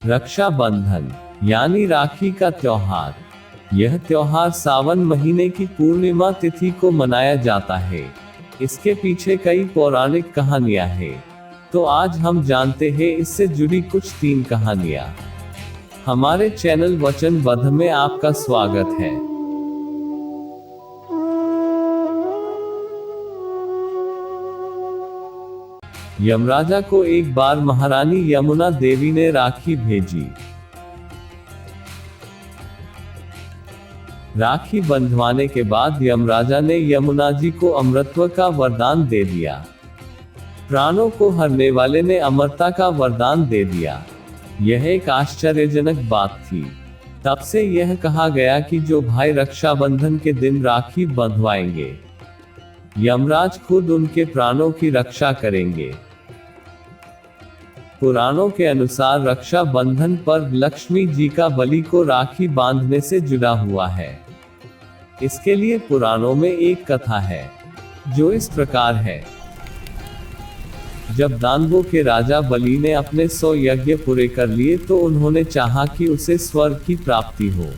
रक्षाबंधन यानी राखी का त्योहार। यह त्योहार सावन महीने की पूर्णिमा तिथि को मनाया जाता है। इसके पीछे कई पौराणिक कहानियां हैं। तो आज हम जानते हैं इससे जुड़ी कुछ 3 कहानियां। हमारे चैनल वचनबद्ध में आपका स्वागत है। यमराजा को एक बार महारानी यमुना देवी ने राखी भेजी। राखी बंधवाने के बाद यमराजा ने यमुना जी को अमरत्व का वरदान दे दिया। प्राणों को हरने वाले ने अमरता का वरदान दे दिया। यह एक आश्चर्यजनक बात थी। तब से यह कहा गया कि जो भाई रक्षाबंधन के दिन राखी बंधवाएंगे, यमराज खुद उनके प्राणों की रक्षा करेंगे। पुराणों के अनुसार रक्षाबंधन पर्व लक्ष्मी जी का बलि को राखी बांधने से जुड़ा हुआ है। इसके लिए पुराणों में एक कथा है, जो इस प्रकार है। जब दानवों के राजा बलि ने अपने 100 यज्ञ पूरे कर लिए तो उन्होंने चाहा कि उसे स्वर्ग की प्राप्ति हो।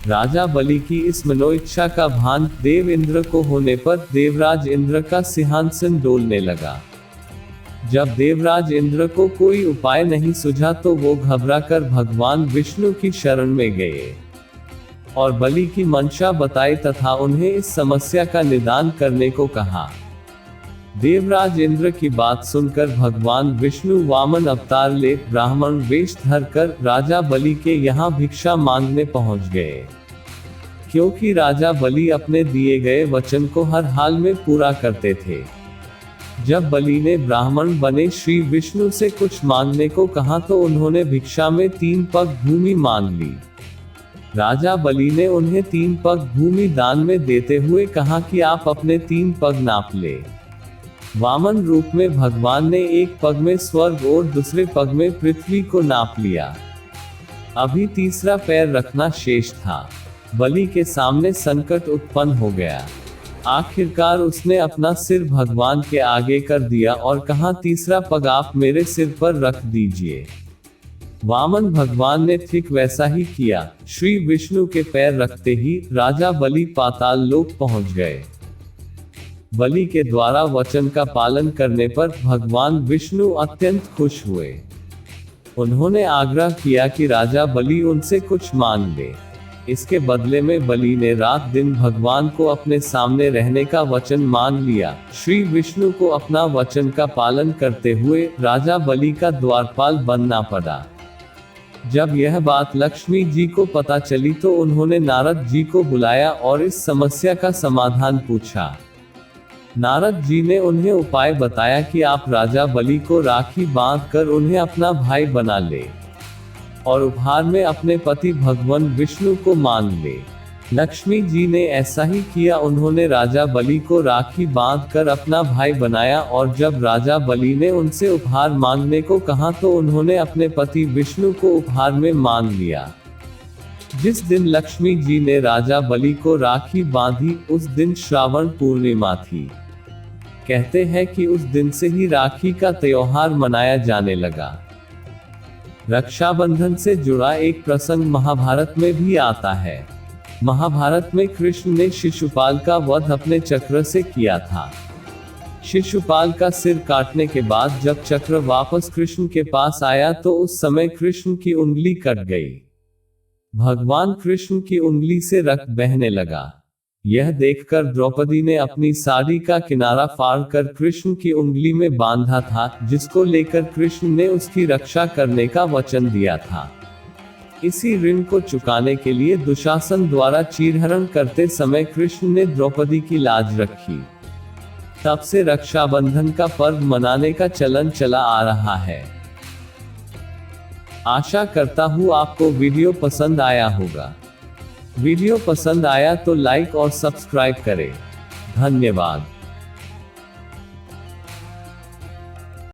राजा बलि की इस मनोइच्छा का भान देव इंद्र को होने पर देवराज इंद्र का सिंहासन डोलने लगा। जब देवराज इंद्र को कोई उपाय नहीं सूझा तो वो घबराकर भगवान विष्णु की शरण में गए और बलि की मंशा बताई तथा उन्हें इस समस्या का निदान करने को कहा। देवराज इंद्र की बात सुनकर भगवान विष्णु वामन अवतार ले ब्राह्मण वेश धरकर राजा बलि के यहाँ भिक्षा मांगने पहुँच गए, क्योंकि राजा बलि अपने दिए गए वचन को हर हाल में पूरा करते थे। जब बलि ने ब्राह्मण बने श्री विष्णु से कुछ मांगने को कहा तो उन्होंने भिक्षा में 3 पग भूमि मांग ली। राजा बलि ने उन्हें 3 पग भूमि दान में देते हुए कहा कि आप अपने 3 पग नाप ले। वामन रूप में भगवान ने एक पग में स्वर्ग और दूसरे पग में पृथ्वी को नाप लिया। अभी तीसरा पैर रखना शेष था। बलि के सामने संकट उत्पन्न हो गया। आखिरकार उसने अपना सिर भगवान के आगे कर दिया और कहा, तीसरा पग आप मेरे सिर पर रख दीजिए। वामन भगवान ने ठीक वैसा ही किया। श्री विष्णु के पैर रखते ही राजा बलि पाताल लोक पहुंच गए। बलि के द्वारा वचन का पालन करने पर भगवान विष्णु अत्यंत खुश हुए। उन्होंने आग्रह किया कि राजा बलि उनसे कुछ मांग ले। इसके बदले में बलि ने रात दिन भगवान को अपने सामने रहने का वचन मान लिया। श्री विष्णु को अपना वचन का पालन करते हुए राजा बलि का द्वारपाल बनना पड़ा। जब यह बात लक्ष्मी जी को पता चली तो उन्होंने नारद जी को बुलाया और इस समस्या का समाधान पूछा। नारद जी ने उन्हें उपाय बताया कि आप राजा बलि को राखी बांधकर उन्हें अपना भाई बना ले और उपहार में अपने पति भगवान विष्णु को मांग ले। लक्ष्मी जी ने ऐसा ही किया। उन्होंने राजा बलि को राखी बांधकर अपना भाई बनाया और जब राजा बलि ने उनसे उपहार मांगने को कहा तो उन्होंने अपने पति विष्णु को उपहार में मांग लिया। जिस दिन लक्ष्मी जी ने राजा बलि को राखी बांधी उस दिन श्रावण पूर्णिमा थी। कहते हैं कि उस दिन से ही राखी का त्योहार मनाया जाने लगा। रक्षाबंधन से जुड़ा एक प्रसंग महाभारत में भी आता है। महाभारत में कृष्ण ने शिशुपाल का वध अपने चक्र से किया था। शिशुपाल का सिर काटने के बाद जब चक्र वापस कृष्ण के पास आया तो उस समय कृष्ण की उंगली कट गई। भगवान कृष्ण की उंगली से रक्त बहने लगा। यह देखकर द्रौपदी ने अपनी साड़ी का किनारा फाड़कर कृष्ण की उंगली में बांधा था, जिसको लेकर कृष्ण ने उसकी रक्षा करने का वचन दिया था। इसी ऋण को चुकाने के लिए दुशासन द्वारा चीरहरण करते समय कृष्ण ने द्रौपदी की लाज रखी। तब से रक्षाबंधन का पर्व मनाने का चलन चला आ रहा है। आशा करता हूँ आपको वीडियो पसंद आया होगा। वीडियो पसंद आया तो लाइक और सब्सक्राइब करें। धन्यवाद।